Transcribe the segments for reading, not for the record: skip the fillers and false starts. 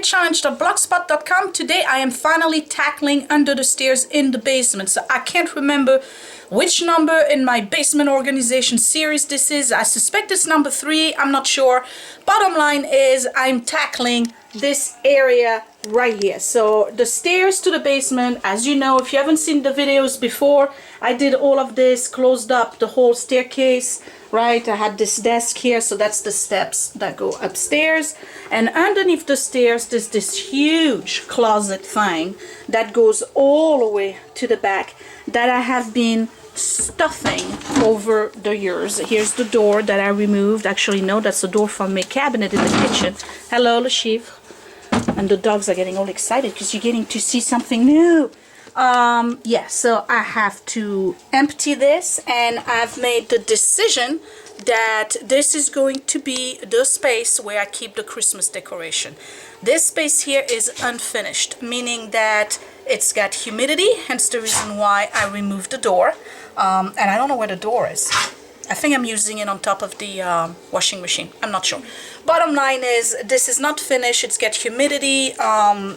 challenge.blogspot.com. Today I am finally tackling under the stairs in the basement. So I can't remember which number in my basement organization series this is. I suspect it's number 3. I'm not sure. Bottom line is I'm tackling this area right here. So the stairs to the basement, as you know, if you haven't seen the videos before, I did all of this, closed up the whole staircase, right? I had this desk here, so that's the steps that go upstairs. And underneath the stairs, there's this huge closet thing that goes all the way to the back that I have been stuffing over the years. Here's the door that I removed. Actually, no, that's the door from my cabinet in the kitchen. Hello, Le Chiffre. And the dogs are getting all excited because you're getting to see something new. Yeah, so I have to empty this, and I've made the decision that this is going to be the space where I keep the Christmas decoration. This space here is unfinished, meaning that it's got humidity, hence the reason why I removed the door. And I don't know where the door is. I think I'm using it on top of the washing machine. I'm not sure. Bottom line is, this is not finished. It's got humidity,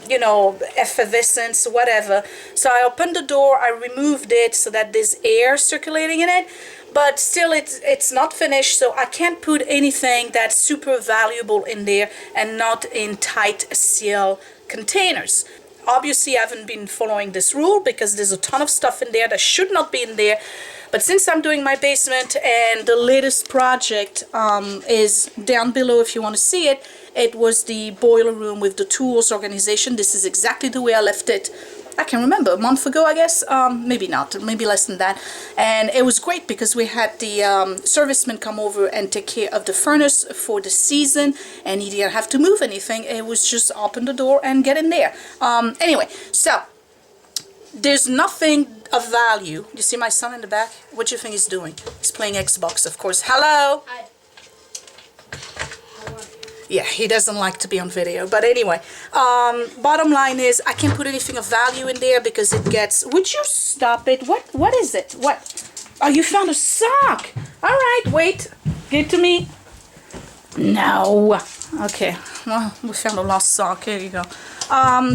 you know, effervescence, whatever. So I opened the door, I removed it so that there's air circulating in it. But still, it's not finished, so I can't put anything that's super valuable in there and not in tight seal containers. Obviously, I haven't been following this rule because there's a ton of stuff in there that should not be in there. But since I'm doing my basement and the latest project is down below if you want to see it, it was the boiler room with the tools organization. This is exactly the way I left it. I can remember, a month ago, I guess. Maybe not, maybe less than that. And it was great because we had the serviceman come over and take care of the furnace for the season, and he didn't have to move anything. It was just open the door and get in there. Anyway, so there's nothing of value. You see my son in the back? What do you think he's doing? He's playing Xbox, of course. Hello? Hi. Yeah, he doesn't like to be on video. But anyway, bottom line is I can't put anything of value in there because it gets... Would you stop it? What is it? What? Oh, you found a sock. All right, wait. Give it to me. No. Okay. Well, we found a lost sock. Here you go.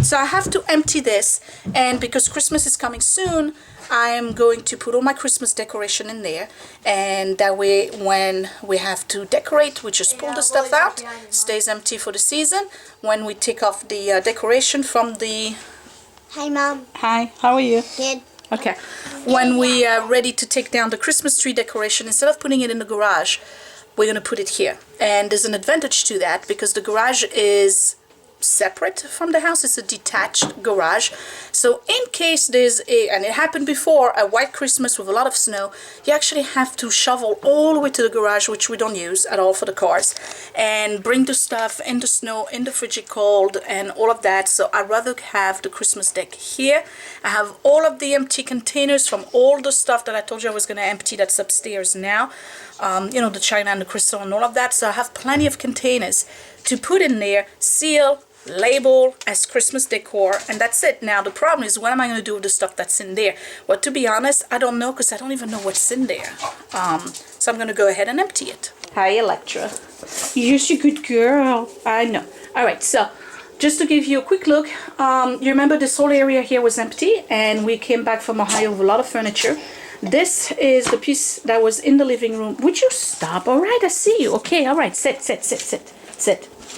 So I have to empty this, and because Christmas is coming soon, I am going to put all my Christmas decoration in there, and that way when we have to decorate, we just pull the stuff out, stays empty for the season. When we take off the decoration from the... Hi, Mom. Hi, how are you? Good. Okay. When we are ready to take down the Christmas tree decoration, instead of putting it in the garage, we're going to put it here. And there's an advantage to that because the garage is separate from the house. It's a detached garage, so in case there's a, and it happened before, a white Christmas with a lot of snow, you actually have to shovel all the way to the garage, which we don't use at all for the cars, and bring the stuff in the snow, in the frigid cold, and all of that. So I'd rather have the Christmas deck here. I have all of the empty containers from all the stuff that I told you I was going to empty that's upstairs now, you know, the china and the crystal and all of that. So I have plenty of containers to put in there, seal, label as Christmas decor, and that's it. Now the problem is, what am I going to do with the stuff that's in there? Well, to be honest, I don't know, because I don't even know what's in there. So I'm going to go ahead and empty it. Hi, Electra. You're just a good girl. I know. Alright, so just to give you a quick look, you remember this whole area here was empty, and we came back from Ohio with a lot of furniture. This is the piece that was in the living room. Would you stop? Alright, I see you. Okay, alright, sit.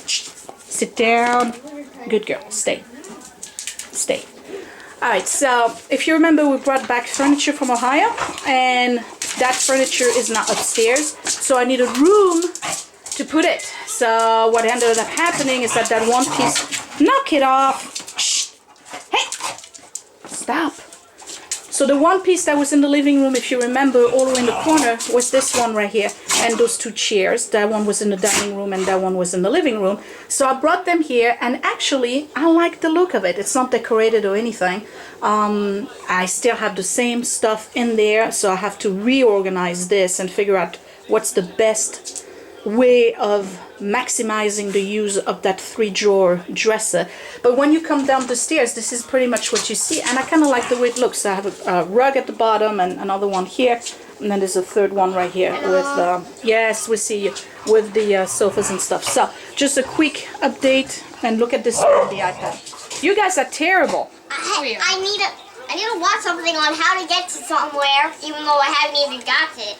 Shh. Sit down. Good girl. Stay. Alright, so if you remember, we brought back furniture from Ohio, and that furniture is not upstairs, so I need a room to put it. So what ended up happening is that one piece... Knock it off! Shh. Hey! Stop. So the one piece that was in the living room, if you remember, all the way in the corner, was this one right here. And those two chairs. That one was in the dining room and that one was in the living room. So I brought them here, and actually, I like the look of it. It's not decorated or anything. I still have the same stuff in there, so I have to reorganize this and figure out what's the best way of maximizing the use of that 3-drawer dresser. But when you come down the stairs, this is pretty much what you see, and I kind of like the way it looks. I have a rug at the bottom and another one here, and then there's a third one right here with yes, we see you, with the sofas and stuff. So just a quick update and look at this on the iPad. You guys are terrible. I need to watch something on how to get to somewhere, even though I haven't even got it.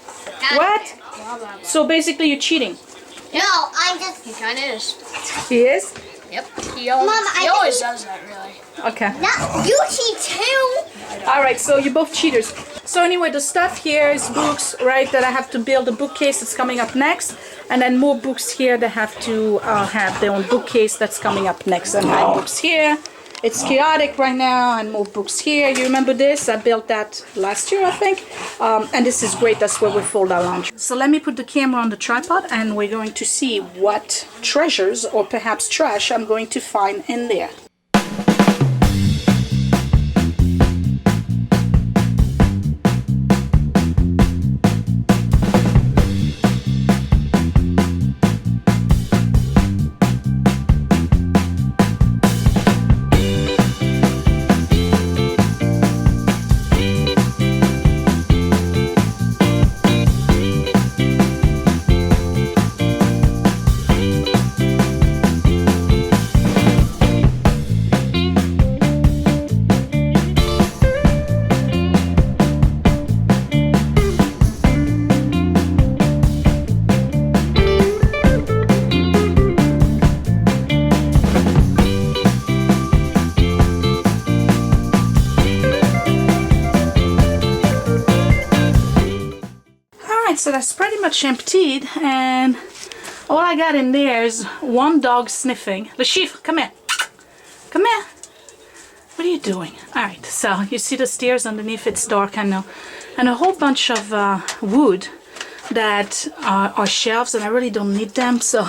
What? So basically you're cheating. No, I'm just... He kind of is. He is? Yep. He always does that, really. Okay. No, you cheat too. Alright, so you're both cheaters. So anyway, the stuff here is books, right, that I have to build a bookcase that's coming up next. And then more books here that have to have their own bookcase that's coming up next. And I have books here. It's chaotic right now, and more books here. You remember this? I built that last year, I think. And this is great. That's where we fold our laundry. So let me put the camera on the tripod, and we're going to see what treasures, or perhaps trash, I'm going to find in there. So that's pretty much emptied, and all I got in there is one dog sniffing. Lashif, come here. Come here. What are you doing? Alright, so you see the stairs underneath, it's dark, I know. And a whole bunch of wood that are shelves, and I really don't need them. So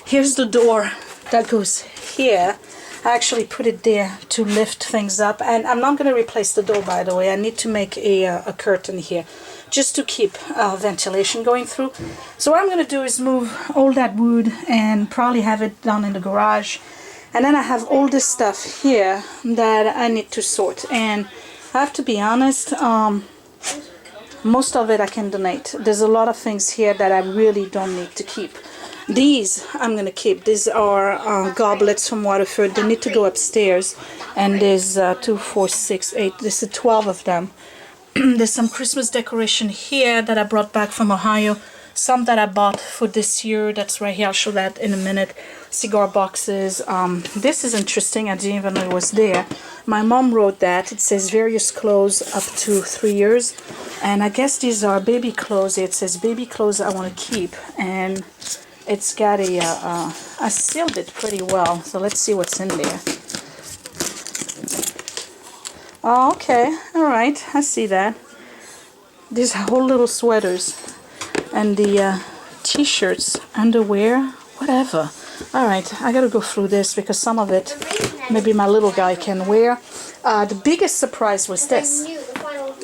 here's the door that goes here. I actually put it there to lift things up, and I'm not going to replace the door, by the way. I need to make a curtain here just to keep ventilation going through. So what I'm going to do is move all that wood and probably have it down in the garage. And then I have all this stuff here that I need to sort. And I have to be honest, most of it I can donate. There's a lot of things here that I really don't need to keep. These I'm going to keep. These are goblets from Waterford. They need to go upstairs. And there's 2, 4, 6, 8. There's 12 of them. There's some Christmas decoration here that I brought back from Ohio. Some that I bought for this year. That's right here. I'll show that in a minute. Cigar boxes. This is interesting. I didn't even know it was there. My mom wrote that. It says various clothes up to 3 years. And I guess these are baby clothes. It says baby clothes I want to keep. And it's got a... I sealed it pretty well. So let's see what's in there. Oh, okay, all right, I see that. These whole little sweaters and the t-shirts, underwear, whatever. All right, I gotta go through this because some of it maybe my little guy can wear. The biggest surprise was this,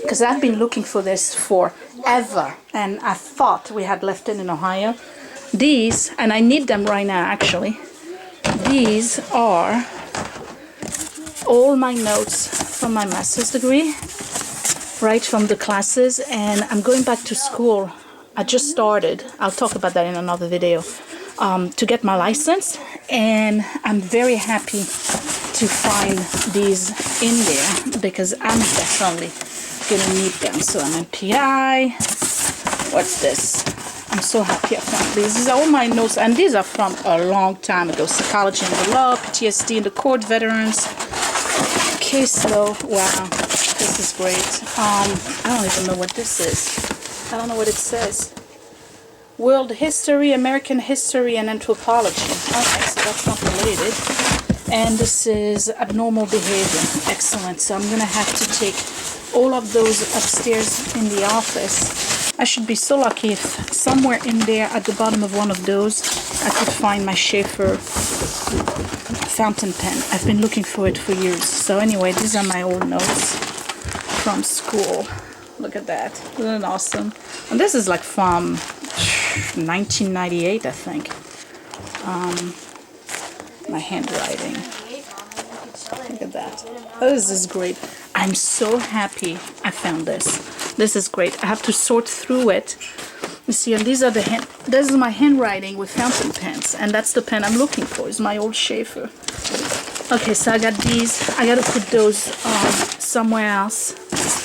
because I've been looking for this forever, and I thought we had left it in Ohio. These, and I need them right now actually, these are all my notes from my master's degree, right from the classes, and I'm going back to school. I just started, I'll talk about that in another video, to get my license, and I'm very happy to find these in there because I'm definitely gonna need them. So I'm in PI. What's this? I'm so happy I found these. These are all my notes, and these are from a long time ago. Psychology in the law, PTSD in the court, veterans, case law. Wow, this is great. I don't even know what this is. I don't know what it says. World history, American history, and anthropology. Okay, so that's not related. And this is abnormal behavior. Excellent. So I'm gonna have to take all of those upstairs in the office. I should be so lucky if somewhere in there at the bottom of one of those I could find my Schaefer fountain pen. I've been looking for it for years. So anyway, these are my old notes from school. Look at that. Isn't it awesome? And this is like from 1998, I think. My handwriting. Look at that. This is great. I'm so happy I found this. This is great. I have to sort through it. You see, and these are this is my handwriting with fountain pens, and that's the pen I'm looking for. Is my old Schaefer. Okay, so I got these. I gotta put those somewhere else.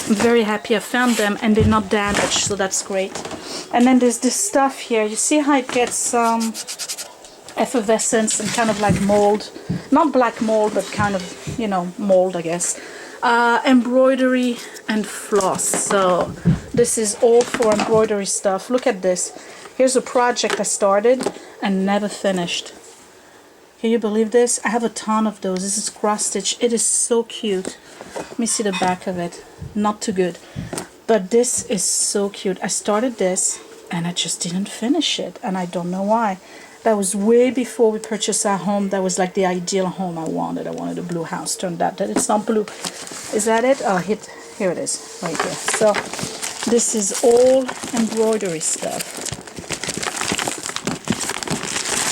I'm very happy I found them, and they're not damaged, so that's great. And then there's this stuff here. You see how it gets effervescence and kind of like mold, not black mold, but kind of, you know, mold, I guess. Embroidery and floss. So this is all for embroidery stuff. Look at this. Here's a project I started and never finished. Can you believe this? I have a ton of those. This is cross stitch. It is so cute. Let me see the back of it. Not too good, but this is so cute. I started this and I just didn't finish it, and I don't know why. That was way before we purchased our home. That was like the ideal home I wanted. I wanted a blue house. Turned out that it's not blue. Is that it? Oh, here it is, right here. So this is all embroidery stuff.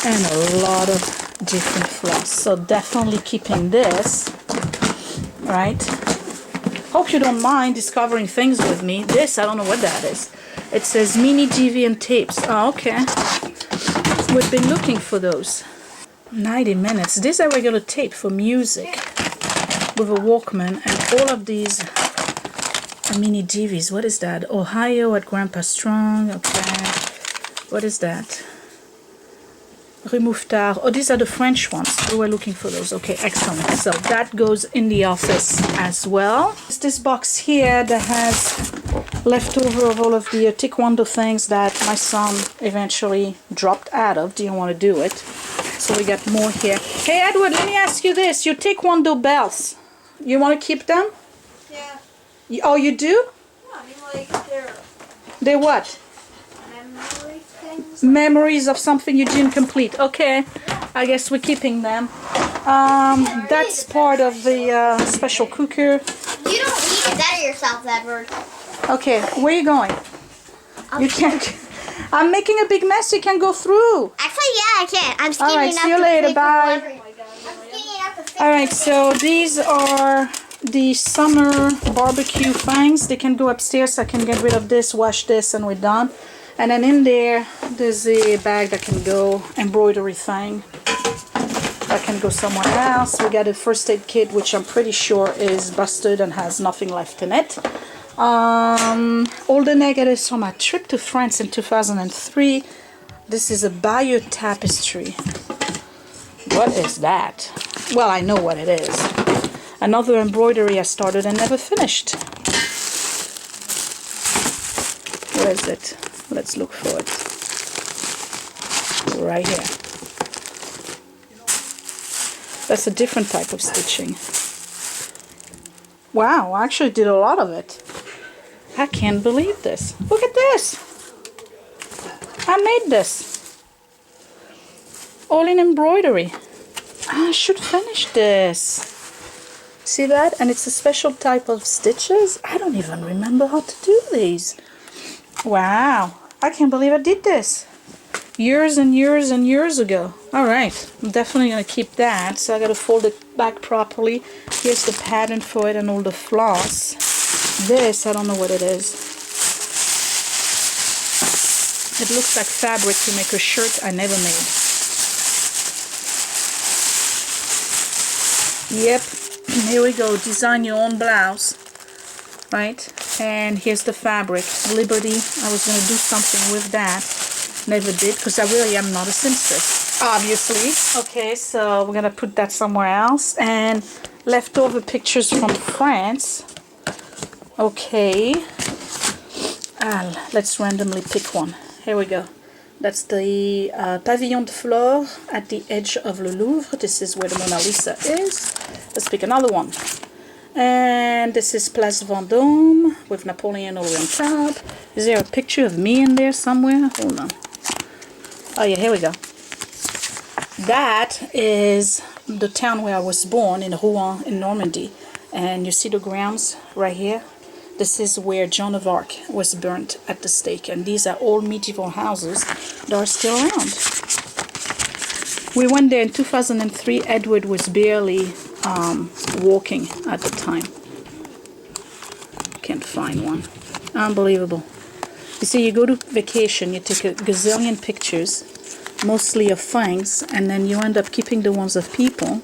And a lot of different floss. So definitely keeping this, right? Hope you don't mind discovering things with me. This, I don't know what that is. It says mini deviant tapes. Oh, okay. We've been looking for those. 90 minutes. These are regular tape for music with a Walkman, and all of these are mini DVs. What is that? Ohio at Grandpa Strong. Okay. What is that? Remove tard. Oh, these are the French ones. We were looking for those. Okay, excellent. So that goes in the office as well. It's this box here that has leftover of all of the taekwondo things that my son eventually dropped out of. Didn't want to do it. So we got more here. Hey Edward, let me ask you this. Your taekwondo belts, you want to keep them? Yeah. Oh, you do? Yeah, I mean, like, They're what? memory things. Memories of something you didn't complete. Okay, I guess we're keeping them. That's part of the special cooker. You don't need to better yourself, Edward. Okay, where are you going? You can't. I'm making a big mess. You can't go through. Actually, yeah, I can. I'm skinny All right, enough see you to later. fit Bye. I'm skinny enough to fit. All right, so these are the summer barbecue things. They can go upstairs. I can get rid of this, wash this, and we're done. And then in there, there's a bag that can go, embroidery thing. That can go somewhere else. We got a first aid kit, which I'm pretty sure is busted and has nothing left in it. All the negatives from my trip to France in 2003. This is a Bayeux tapestry. What is that? Well, I know what it is. Another embroidery I started and never finished. Where is it? Let's look for it. Right here. That's a different type of stitching. Wow, I actually did a lot of it. I can't believe this. Look at this. I made this. All in embroidery. I should finish this. See that? And it's a special type of stitches. I don't even remember how to do these. Wow. I can't believe I did this. Years and years and years ago. Alright. I'm definitely going to keep that. So I got to fold it back properly. Here's the pattern for it and all the floss. This, I don't know what it is. It looks like fabric to make a shirt I never made. Yep, here we go. Design your own blouse. Right? And here's the fabric. Liberty. I was going to do something with that. Never did, because I really am not a seamstress. Obviously. Okay, so we're going to put that somewhere else. And leftover pictures from France. Okay, let's randomly pick one. Here we go. That's the Pavillon de Flore at the edge of the Louvre. This is where the Mona Lisa is. Let's pick another one. And this is Place Vendôme with Napoleon all on top. Is there a picture of me in there somewhere? Hold on. Oh yeah, here we go. That is the town where I was born, in Rouen in Normandy. And you see the grounds right here? This is where Joan of Arc was burnt at the stake, and these are all medieval houses that are still around. We went there in 2003. Edward was barely walking at the time. Can't find one. Unbelievable. You see, you go to vacation, you take a gazillion pictures, mostly of things, and then you end up keeping the ones of people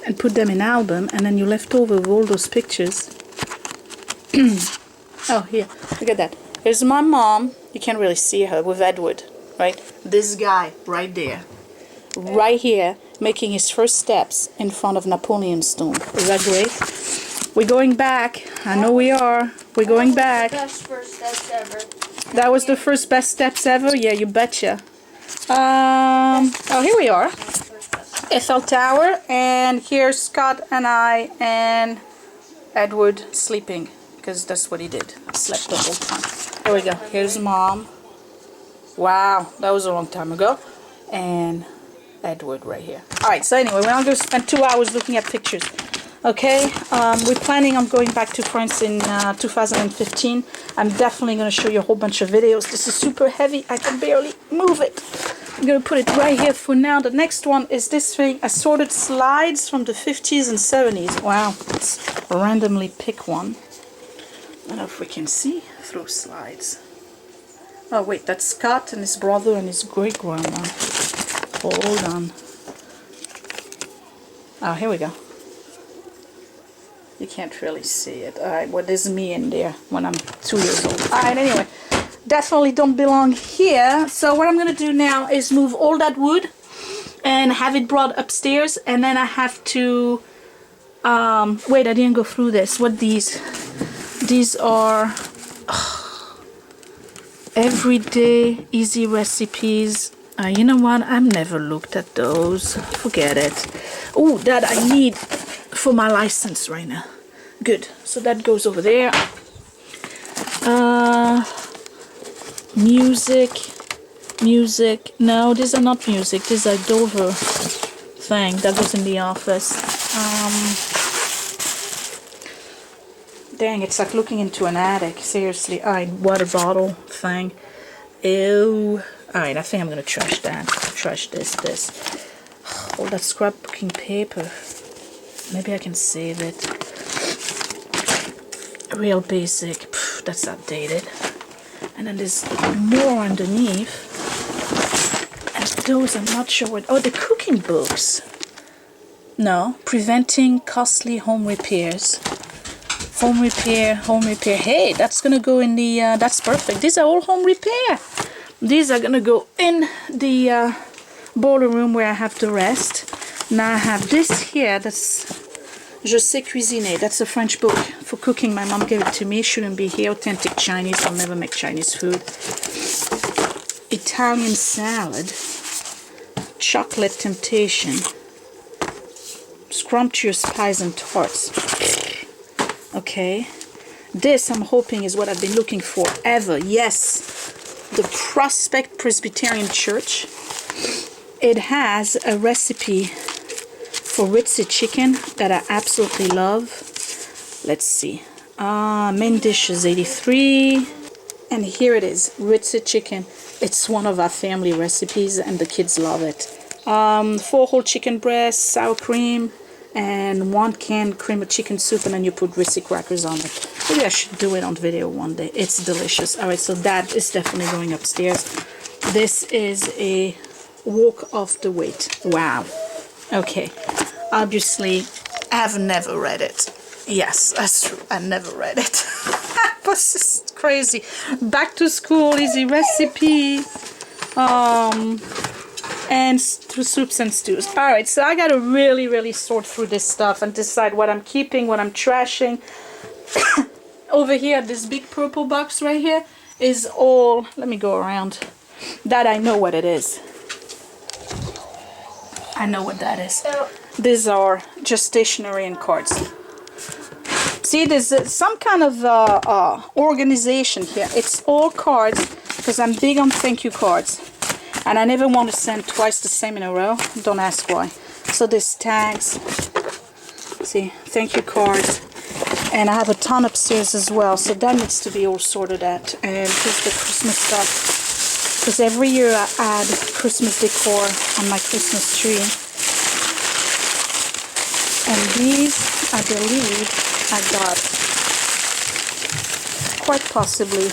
and put them in album, and then you left over with all those pictures. Oh, here, look at that. Here's my mom. You can't really see her with Edward, right? This guy right there, right here, making his first steps in front of Napoleon's tomb. Is that great? We're going back. I know we are. We're going back. Best first steps ever. That was the first best steps ever? Yeah, you betcha. Oh, here we are. Eiffel Tower, and here's Scott and I and Edward sleeping, because that's what he did. Slept the whole time. Here we go. Here's Mom. Wow, that was a long time ago. And Edward right here. Alright, so anyway, we're not going to spend 2 hours looking at pictures. Okay, we're planning on going back to France in 2015. I'm definitely going to show you a whole bunch of videos. This is super heavy. I can barely move it. I'm going to put it right here for now. The next one is this thing, assorted slides from the 50s and 70s. Wow, let's randomly pick one. I don't know if we can see through slides. Oh wait, that's Scott and his brother and his great-grandma. Hold on. Oh, here we go. You can't really see it. Alright, well, there's me in there when I'm 2 years old. Alright, anyway. Definitely don't belong here. So what I'm going to do now is move all that wood and have it brought upstairs. And then I have to... wait, I didn't go through this. What these? These are... everyday, easy recipes. You know what? I've never looked at those. Forget it. Oh, that I need for my license right now. Good. So that goes over there. Music. No, these are not music. These are Dover thing that was in the office. Dang, it's like looking into an attic. Seriously. Alright, water bottle thing. Ew. Alright, I think I'm gonna trash that. Trash this. All that scrapbooking paper. Maybe I can save it. Real basic. Pff, that's outdated. And then there's more underneath. And those, I'm not sure what... Oh, the cooking books. No. Preventing costly home repairs. Home repair. Hey, that's gonna go in the... that's perfect. These are all home repair. These are gonna go in the boiler room where I have the rest. Now I have this here. That's Je sais cuisiner. That's a French book for cooking. My mom gave it to me. Shouldn't be here. Authentic Chinese. I'll never make Chinese food. Italian salad. Chocolate temptation. Scrumptious pies and tarts. Okay. This, I'm hoping, is what I've been looking for ever. Yes. The Prospect Presbyterian Church. It has a recipe for ritzy chicken that I absolutely love. Let's see. Main dish is 83. And here it is, ritzy chicken. It's one of our family recipes and the kids love it. 4 whole chicken breasts, sour cream, and 1 canned cream of chicken soup, and then you put ritzy crackers on it. Maybe I should do it on video one day. It's delicious. Alright, so that is definitely going upstairs. This is a walk off the weight. Wow. Okay. Obviously, I've never read it. Yes, that's true. I never read it. This is crazy. Back to school, easy recipe. And soups and stews. Alright, so I gotta really sort through this stuff and decide what I'm keeping, what I'm trashing. Over here, this big purple box right here is all... Let me go around. That I know what it is. I know what that is. These are just stationery and cards. See, there's some kind of organization here. It's all cards, because I'm big on thank you cards. And I never want to send twice the same in a row. Don't ask why. So there's tags. See, thank you cards. And I have a ton upstairs as well. So that needs to be all sorted out. And here's the Christmas stuff. Because every year I add Christmas decor on my Christmas tree. And these, I believe, I got quite possibly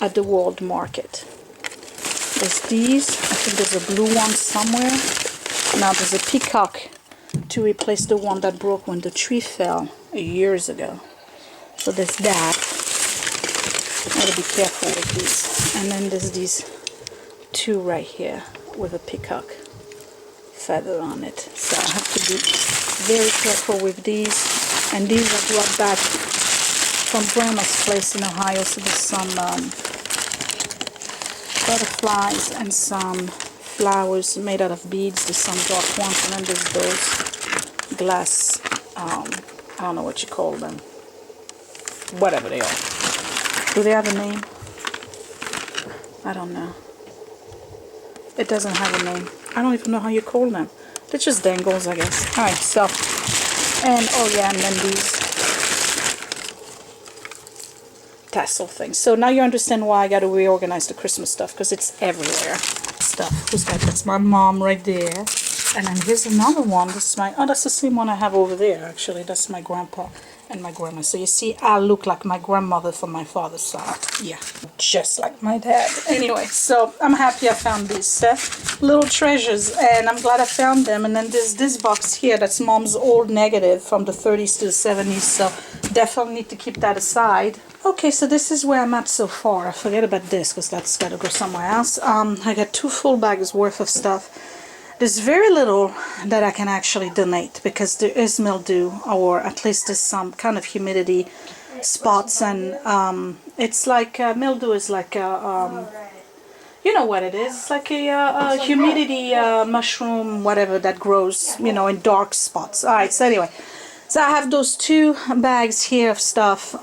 at the World Market. There's these. I think there's a blue one somewhere. Now there's a peacock to replace the one that broke when the tree fell years ago. So there's that. I gotta be careful with these. And then there's these two right here with a peacock feather on it. So I have to be very careful with these. And these I brought back from Grandma's place in Ohio. So there's some butterflies and some flowers made out of beads. There's some dark ones, and then there's those glass, I don't know what you call them, whatever they are. Do they have a name? I don't know. It doesn't have a name. I don't even know how you call them. They're just dangles, I guess. Alright, so, and oh yeah, and then these tassel things. So now you understand why I got to reorganize the Christmas stuff, because it's everywhere. Stuff. Who's that? That's my mom right there. And then here's another one. This is my, oh, that's the same one I have over there, actually. That's my grandpa and my grandma. So you see, I look like my grandmother from my father's side. Yeah, just like my dad. Anyway, so I'm happy I found these little treasures, and I'm glad I found them. And then there's this box here. That's mom's old negative from the 30s to the 70s. So definitely need to keep that aside. Okay, so this is where I'm at so far. I forget about this because that's got to go somewhere else. I got 2 full bags worth of stuff. There's very little that I can actually donate because there is mildew, or at least there's some kind of humidity spots, and it's like mildew is like a you know what it is. It's like a humidity mushroom, whatever, that grows, you know, in dark spots. All right, so anyway. So I have those 2 bags here of stuff.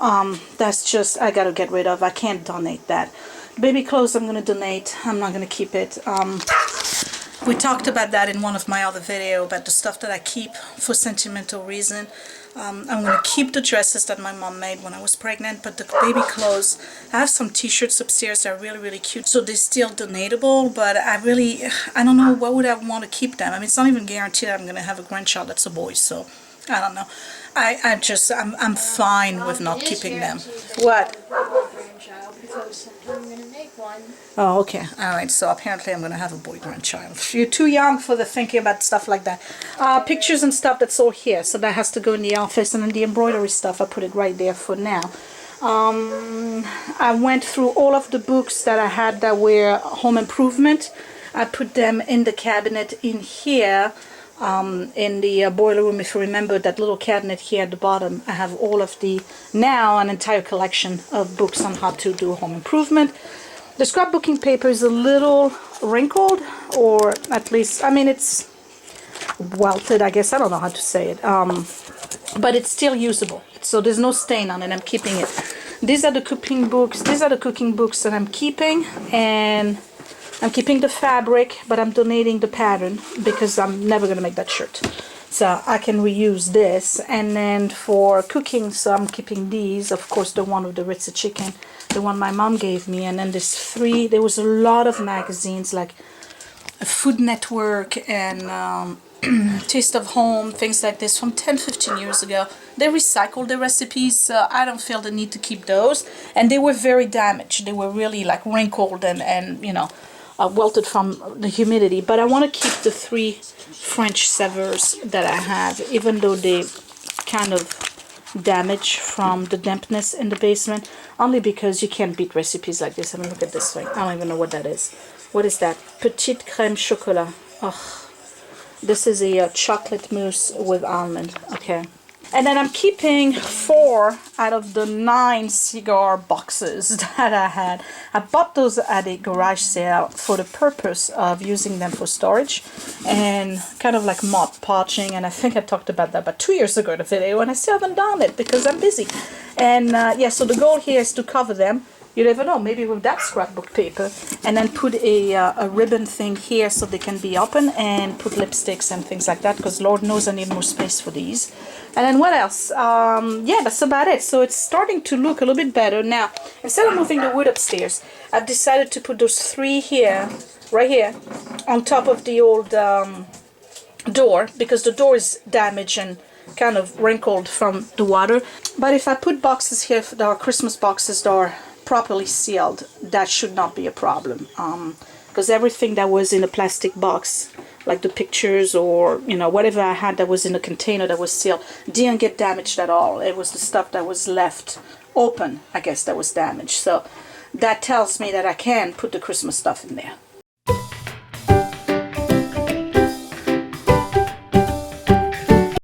That's just, I gotta get rid of. I can't donate that. Baby clothes I'm gonna donate. I'm not gonna keep it. We talked about that in one of my other videos, about the stuff that I keep for sentimental reason. I'm gonna keep the dresses that my mom made when I was pregnant, but the baby clothes, I have some t-shirts upstairs that are really, really cute. So they're still donatable, but I don't know, why would I want to keep them? I mean, it's not even guaranteed I'm gonna have a grandchild that's a boy, so I don't know. I'm fine with not keeping them. What? I'm gonna make one. Oh, okay. Alright, so apparently I'm gonna have a boy grandchild. You're too young for the thinking about stuff like that. Pictures and stuff, that's all here. So that has to go in the office, and then the embroidery stuff, I put it right there for now. I went through all of the books that I had that were home improvement. I put them in the cabinet in here. In the boiler room, if you remember that little cabinet here at the bottom, I have all of now an entire collection of books on how to do home improvement. The scrapbooking paper is a little wrinkled, or at least, I mean, it's welted, I guess, I don't know how to say it, but it's still usable, so there's no stain on it. I'm keeping it. These are the cooking books that I'm keeping, and I'm keeping the fabric, but I'm donating the pattern because I'm never going to make that shirt. So I can reuse this. And then for cooking, so I'm keeping these. Of course, the one with the Ritzy chicken, the one my mom gave me. And then there was a lot of magazines like Food Network and Taste of Home, things like this from 10-15 years ago. They recycled the recipes, so I don't feel the need to keep those. And they were very damaged. They were really like wrinkled and you know, welted from the humidity. But I want to keep the 3 French severs that I have, even though they kind of damage from the dampness in the basement, only because you can't beat recipes like this. I mean, look at this thing. I don't even know what that is. What is that? Petite crème chocolat. Oh, this is a chocolate mousse with almond. Okay. And then I'm keeping 4 out of the 9 cigar boxes that I had. I bought those at a garage sale for the purpose of using them for storage and kind of like Mod Podging. And I think I talked about that about 2 years ago in a video, and I still haven't done it because I'm busy. And yeah, so the goal here is to cover them. You never know, maybe with that scrapbook paper, and then put a ribbon thing here so they can be open, and put lipsticks and things like that, because Lord knows I need more space for these. And then what else? Yeah, that's about it. So it's starting to look a little bit better. Now, instead of moving the wood upstairs, I've decided to put those 3 here, right here, on top of the old door, because the door is damaged and kind of wrinkled from the water. But if I put boxes here that are Christmas boxes that are properly sealed, that should not be a problem. Because everything that was in a plastic box, like the pictures or, you know, whatever I had that was in a container that was sealed, didn't get damaged at all. It was the stuff that was left open, I guess, that was damaged. So that tells me that I can put the Christmas stuff in there.